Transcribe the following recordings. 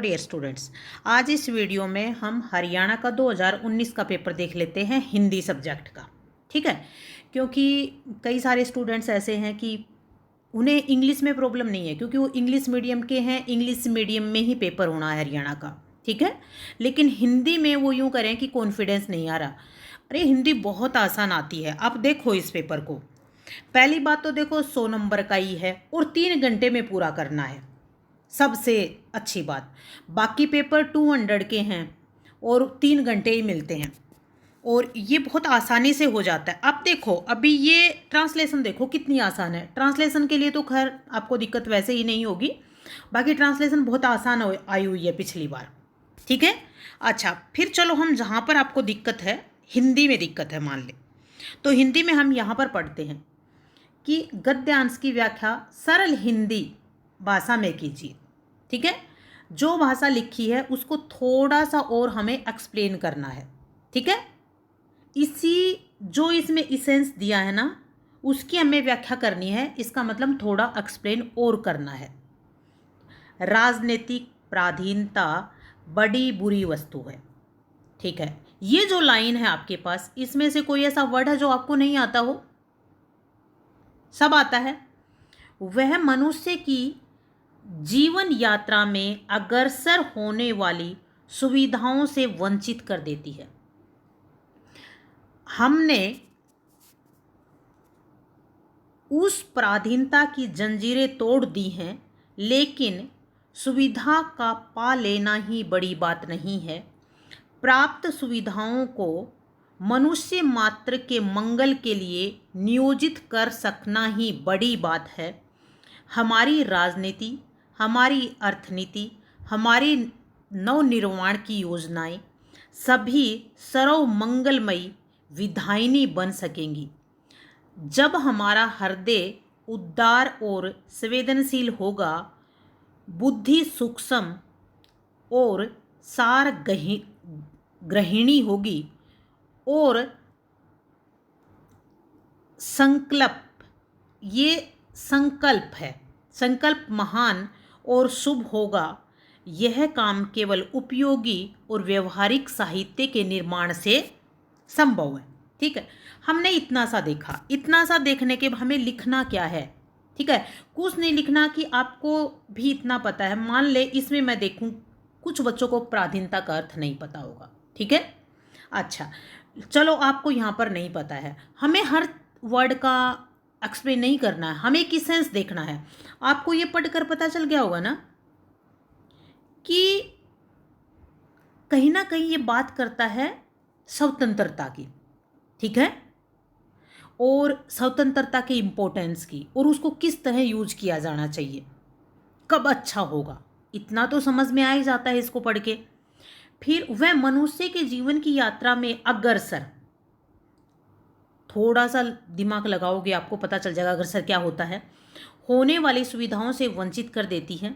Dear students, आज इस video में हम हरियाणा का 2019 का पेपर देख लेते हैं हिंदी सब्जेक्ट का। ठीक है, क्योंकि कई सारे स्टूडेंट्स ऐसे हैं कि उन्हें इंग्लिश में प्रॉब्लम नहीं है, क्योंकि वो इंग्लिश मीडियम के हैं। इंग्लिश मीडियम में ही पेपर होना है हरियाणा का, ठीक है। लेकिन हिंदी में वो यूँ करें कि कॉन्फिडेंस नहीं आ रहा। अरे हिंदी बहुत आसान आती है। आप देखो इस पेपर को, पहली बात तो देखो 100 नंबर का ही है और 3 घंटे में पूरा करना है, सबसे अच्छी बात। बाकी पेपर 200 के हैं और 3 घंटे ही मिलते हैं, और ये बहुत आसानी से हो जाता है। अब देखो, अभी ये ट्रांसलेशन देखो कितनी आसान है। ट्रांसलेशन के लिए तो खैर आपको दिक्कत वैसे ही नहीं होगी, बाकी ट्रांसलेशन बहुत आसान आई हुई है पिछली बार, ठीक है। अच्छा, फिर चलो हम जहाँ पर आपको दिक्कत है, हिंदी में दिक्कत है मान ले, तो हिंदी में हम यहाँ पर पढ़ते हैं कि गद्यांश की व्याख्या सरल हिंदी भाषा में कीजिए। ठीक है, जो भाषा लिखी है उसको थोड़ा सा और हमें एक्सप्लेन करना है। ठीक है, इसी जो इसमें इसेंस दिया है ना, उसकी हमें व्याख्या करनी है। इसका मतलब थोड़ा एक्सप्लेन और करना है। राजनीतिक पराधीनता बड़ी बुरी वस्तु है। ठीक है, ये जो लाइन है आपके पास, इसमें से कोई ऐसा वर्ड है जो आपको नहीं आता हो? सब आता है। वह मनुष्य की जीवन यात्रा में अग्रसर होने वाली सुविधाओं से वंचित कर देती है। हमने उस पराधीनता की जंजीरें तोड़ दी हैं, लेकिन सुविधा का पा लेना ही बड़ी बात नहीं है। प्राप्त सुविधाओं को मनुष्य मात्र के मंगल के लिए नियोजित कर सकना ही बड़ी बात है। हमारी राजनीति, हमारी अर्थनीति, हमारी नवनिर्माण की योजनाएं सभी सर्व मंगलमयी विधायिनी बन सकेंगी जब हमारा हृदय उदार और संवेदनशील होगा, बुद्धि सूक्ष्म और सार ग्रहिणी होगी, और संकल्प, ये संकल्प है, संकल्प महान और शुभ होगा। यह काम केवल उपयोगी और व्यवहारिक साहित्य के निर्माण से संभव है। ठीक है, हमने इतना सा देखा। इतना सा देखने के हमें लिखना क्या है? ठीक है, कुछ नहीं लिखना कि आपको भी इतना पता है। मान ले इसमें मैं देखूं कुछ बच्चों को पराधीनता का अर्थ नहीं पता होगा, ठीक है। अच्छा चलो, आपको यहाँ पर नहीं पता है, हमें हर वर्ड का एक्सप्लेन नहीं करना है, हमें एक सेंस देखना है। आपको ये पढ़कर पता चल गया होगा ना कि कहीं ना कहीं ये बात करता है स्वतंत्रता की, ठीक है, और स्वतंत्रता की इम्पोर्टेंस की, और उसको किस तरह यूज किया जाना चाहिए, कब अच्छा होगा। इतना तो समझ में आ ही जाता है इसको पढ़ के। फिर वह मनुष्य के जीवन की यात्रा में अग्रसर, थोड़ा सा दिमाग लगाओगे आपको पता चल जाएगा अग्रसर क्या होता है। होने वाली सुविधाओं से वंचित कर देती है।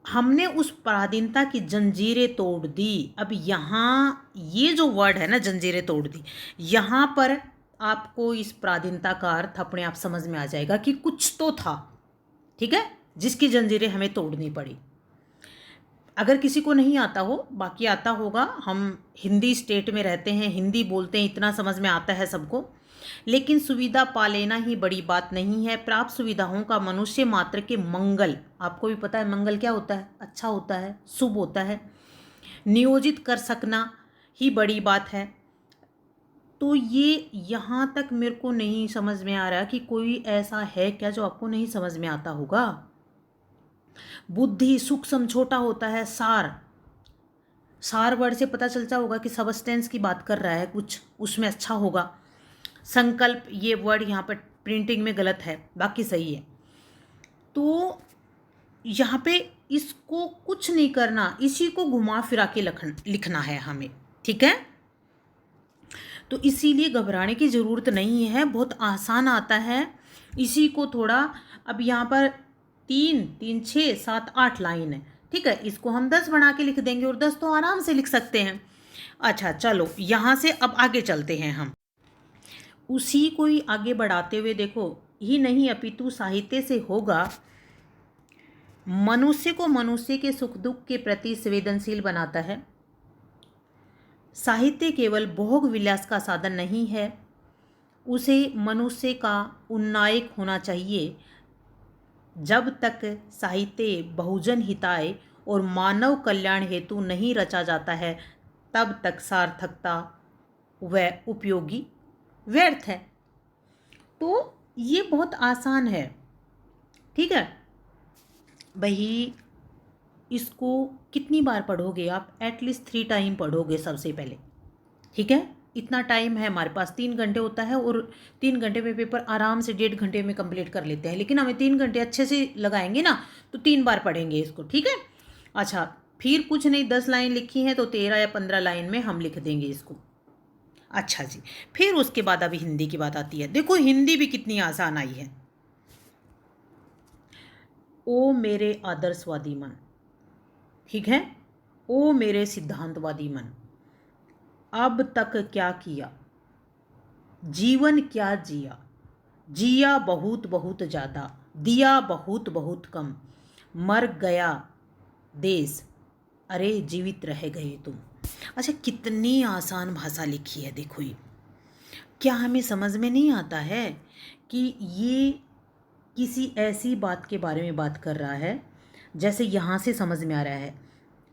हमने उस पराधीनता की जंजीरें तोड़ दी। अब यहाँ ये जो वर्ड है ना, जंजीरें तोड़ दी, यहाँ पर आपको इस पराधीनता का अर्थ अपने आप समझ में आ जाएगा कि कुछ तो था, ठीक है, जिसकी जंजीरें हमें तोड़नी पड़ी। अगर किसी को नहीं आता हो, बाकी आता होगा, हम हिंदी स्टेट में रहते हैं, हिंदी बोलते हैं, इतना समझ में आता है सबको। लेकिन सुविधा पा लेना ही बड़ी बात नहीं है। प्राप्त सुविधाओं का मनुष्य मात्र के मंगल, आपको भी पता है मंगल क्या होता है, अच्छा होता है, शुभ होता है, नियोजित कर सकना ही बड़ी बात है। तो ये यहाँ तक मेरे को नहीं समझ में आ रहा कि कोई ऐसा है क्या जो आपको नहीं समझ में आता होगा। बुद्धि सूक्ष्म छोटा होता है, सार, सार वर्ड से पता चलता होगा कि सबस्टेंस की बात कर रहा है कुछ, उसमें अच्छा होगा। संकल्प, ये वर्ड यहाँ पर प्रिंटिंग में गलत है, बाकी सही है। तो यहाँ पे इसको कुछ नहीं करना, इसी को घुमा फिरा के लिखना है हमें, ठीक है। तो इसीलिए घबराने की ज़रूरत नहीं है, बहुत आसान आता है। इसी को थोड़ा, अब यहाँ पर 3 3 6 7 8 लाइन है, ठीक है, इसको हम 10 बना के लिख देंगे, और 10 तो आराम से लिख सकते हैं। अच्छा चलो, यहाँ से अब आगे चलते हैं हम। उसी को ही आगे बढ़ाते हुए देखो, ही नहीं अपितु साहित्य से होगा मनुष्य को मनुष्य के सुख दुख के प्रति संवेदनशील बनाता है। साहित्य केवल भोग विलास का साधन नहीं है, उसे मनुष्य का उन्नायक होना चाहिए। जब तक साहित्य बहुजन हिताय और मानव कल्याण हेतु नहीं रचा जाता है, तब तक सार्थकता व उपयोगी व्यर्थ है। तो ये बहुत आसान है, ठीक है भाई। इसको कितनी बार पढ़ोगे आप? एटलीस्ट 3 टाइम पढ़ोगे सबसे पहले, ठीक है। इतना टाइम है हमारे पास, 3 घंटे होता है और 3 घंटे में पेपर आराम से 1.5 घंटे में कंप्लीट कर लेते हैं, लेकिन हमें 3 घंटे अच्छे से लगाएंगे ना तो 3 बार पढ़ेंगे इसको, ठीक है। अच्छा, फिर कुछ नहीं, 10 लाइन लिखी हैं तो 13 या 15 लाइन में हम लिख देंगे इसको। अच्छा जी, फिर उसके बाद अभी हिंदी की बात आती है। देखो हिंदी भी कितनी आसान आई है। ओ मेरे आदर्शवादी मन, ठीक है, ओ मेरे सिद्धांतवादी मन, अब तक क्या किया, जीवन क्या जिया, जिया बहुत बहुत ज़्यादा, दिया बहुत बहुत कम, मर गया देश, अरे जीवित रह गए तुम। अच्छा, कितनी आसान भाषा लिखी है देखो ये। क्या हमें समझ में नहीं आता है कि ये किसी ऐसी बात के बारे में बात कर रहा है? जैसे यहाँ से समझ में आ रहा है,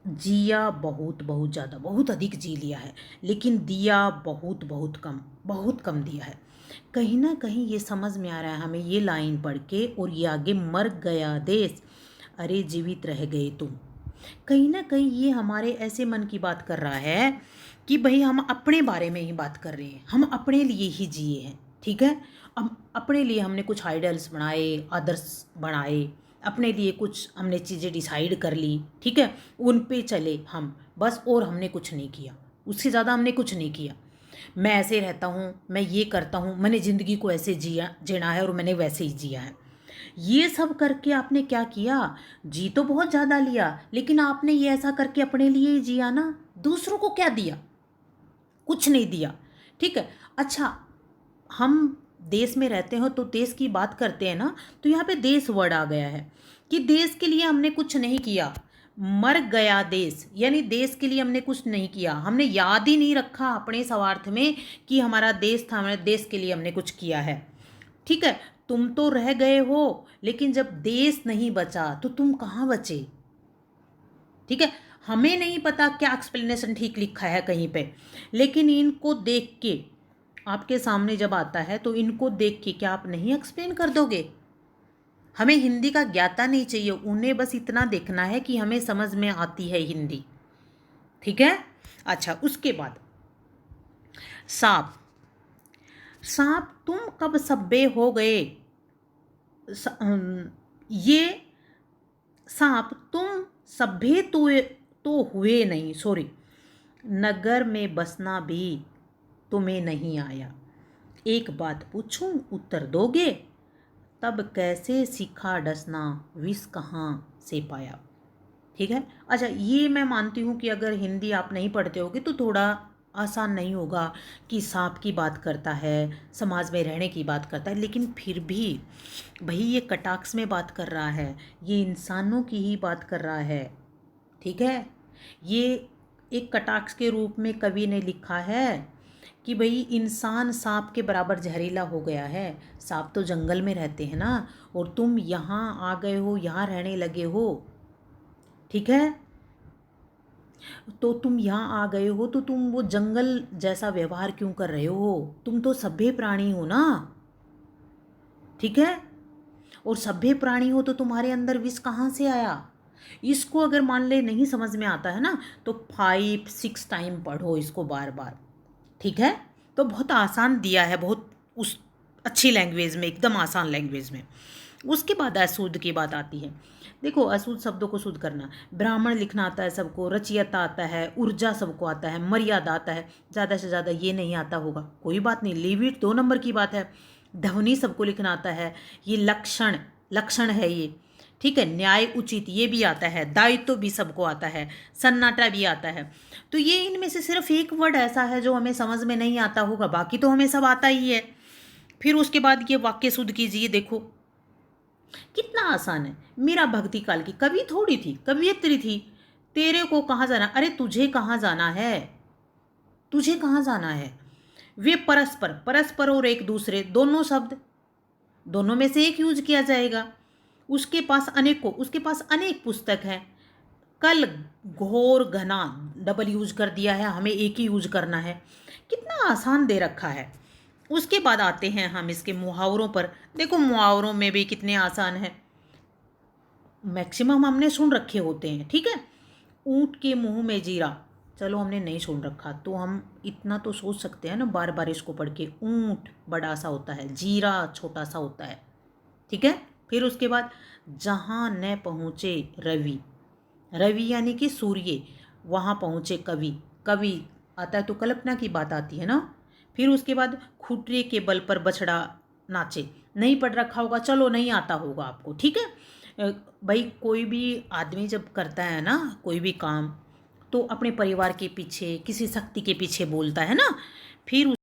जिया बहुत बहुत ज़्यादा, बहुत अधिक जी लिया है, लेकिन दिया बहुत बहुत कम दिया है। कहीं ना कहीं ये समझ में आ रहा है हमें ये लाइन पढ़ के, और ये आगे मर गया देश, अरे जीवित रह गए तुम। कहीं ना कहीं ये हमारे ऐसे मन की बात कर रहा है कि भाई हम अपने बारे में ही बात कर रहे हैं, हम अपने लिए ही जिए हैं, ठीक है। अब अपने लिए हमने कुछ आइडल्स बनाए, आदर्श बनाए, अपने लिए कुछ हमने चीज़ें डिसाइड कर ली, ठीक है, उन पे चले हम बस, और हमने कुछ नहीं किया, उससे ज़्यादा हमने कुछ नहीं किया। मैं ऐसे रहता हूँ, मैं ये करता हूँ, मैंने ज़िंदगी को ऐसे जीना है और मैंने वैसे ही जिया है। ये सब करके आपने क्या किया? जी तो बहुत ज़्यादा लिया, लेकिन आपने ये ऐसा करके अपने लिए ही जिया ना, दूसरों को क्या दिया? कुछ नहीं दिया, ठीक है। अच्छा, हम देश में रहते हो तो देश की बात करते हैं ना, तो यहाँ पे देश वर्ड आ गया है कि देश के लिए हमने कुछ नहीं किया। मर गया देश, यानी देश के लिए हमने कुछ नहीं किया, हमने याद ही नहीं रखा अपने स्वार्थ में कि हमारा देश था, हमारे देश के लिए हमने कुछ किया है, ठीक है। तुम तो रह गए हो, लेकिन जब देश नहीं बचा तो तुम कहाँ बचे, ठीक है। हमें नहीं पता क्या एक्सप्लेनेशन ठीक लिखा है कहीं पे, लेकिन इनको देख के आपके सामने जब आता है तो इनको देख के क्या आप नहीं एक्सप्लेन कर दोगे? हमें हिंदी का ज्ञाता नहीं चाहिए, उन्हें बस इतना देखना है कि हमें समझ में आती है हिंदी, ठीक है। अच्छा, उसके बाद सांप, सांप तुम कब सभ्य हो गए, ये सांप तुम सभ्य तो हुए नहीं, सॉरी, नगर में बसना भी तुम्हें नहीं आया। एक बात पूछूं उत्तर दोगे, तब कैसे सीखा डसना, विष कहाँ से पाया, ठीक है। अच्छा, ये मैं मानती हूँ कि अगर हिंदी आप नहीं पढ़ते होगे तो थोड़ा आसान नहीं होगा कि सांप की बात करता है, समाज में रहने की बात करता है, लेकिन फिर भी भाई ये कटाक्ष में बात कर रहा है, ये इंसानों की ही बात कर रहा है, ठीक है। ये एक कटाक्ष के रूप में कवि ने लिखा है कि भाई इंसान सांप के बराबर जहरीला हो गया है। सांप तो जंगल में रहते हैं ना, और तुम यहाँ आ गए हो, यहाँ रहने लगे हो, ठीक है। तो तुम यहाँ आ गए हो तो तुम वो जंगल जैसा व्यवहार क्यों कर रहे हो? तुम तो सभ्य प्राणी हो ना, ठीक है। और सभ्य प्राणी हो तो तुम्हारे अंदर विष कहाँ से आया? इसको अगर मान ले नहीं समझ में आता है ना, तो 5-6 टाइम पढ़ो इसको बार बार, ठीक है। तो बहुत आसान दिया है, बहुत उस अच्छी लैंग्वेज में, एकदम आसान लैंग्वेज में। उसके बाद अशुद्ध की बात आती है। देखो, अशुद्ध शब्दों को शुद्ध करना, ब्राह्मण लिखना आता है सबको, रचयिता आता है, ऊर्जा सबको आता है, मर्यादा आता है, ज़्यादा से ज़्यादा ये नहीं आता होगा, कोई बात नहीं, लीव इट, 2 नंबर की बात है। ध्वनि सबको लिखना आता है, ये लक्षण है ये, ठीक है। न्याय उचित ये भी आता है, दायित्व भी सबको आता है, सन्नाटा भी आता है। तो ये इनमें से सिर्फ एक वर्ड ऐसा है जो हमें समझ में नहीं आता होगा, बाकी तो हमें सब आता ही है। फिर उसके बाद ये वाक्य शुद्ध कीजिए। देखो, कितना आसान है। मेरा भक्ति काल की कवि थोड़ी थी, कवियत्री थी। तेरे को कहाँ जाना, अरे तुझे कहाँ जाना है, तुझे कहाँ जाना है। वे परस्पर, परस्पर और एक दूसरे, दोनों शब्द, दोनों में से एक यूज किया जाएगा। उसके पास अनेक पुस्तक हैं। कल घोर घना डबल यूज कर दिया है, हमें एक ही यूज करना है। कितना आसान दे रखा है। उसके बाद आते हैं हम इसके मुहावरों पर। देखो मुहावरों में भी कितने आसान है, मैक्सिमम हमने सुन रखे होते हैं, ठीक है। ऊंट के मुंह में जीरा, चलो हमने नहीं सुन रखा तो हम इतना तो सोच सकते हैं ना बार बार इसको पढ़ के। ऊंट बड़ा सा होता है, जीरा छोटा सा होता है, ठीक है। फिर उसके बाद जहाँ न पहुँचे रवि, रवि यानी कि सूर्य, वहाँ पहुँचे कवि, कवि आता है तो कल्पना की बात आती है ना। फिर उसके बाद खुटरे के बल पर बछड़ा नाचे, नहीं पढ़ रखा होगा, चलो नहीं आता होगा आपको, ठीक है। भाई कोई भी आदमी जब करता है ना कोई भी काम, तो अपने परिवार के पीछे, किसी शक्ति के पीछे बोलता है ना। फिर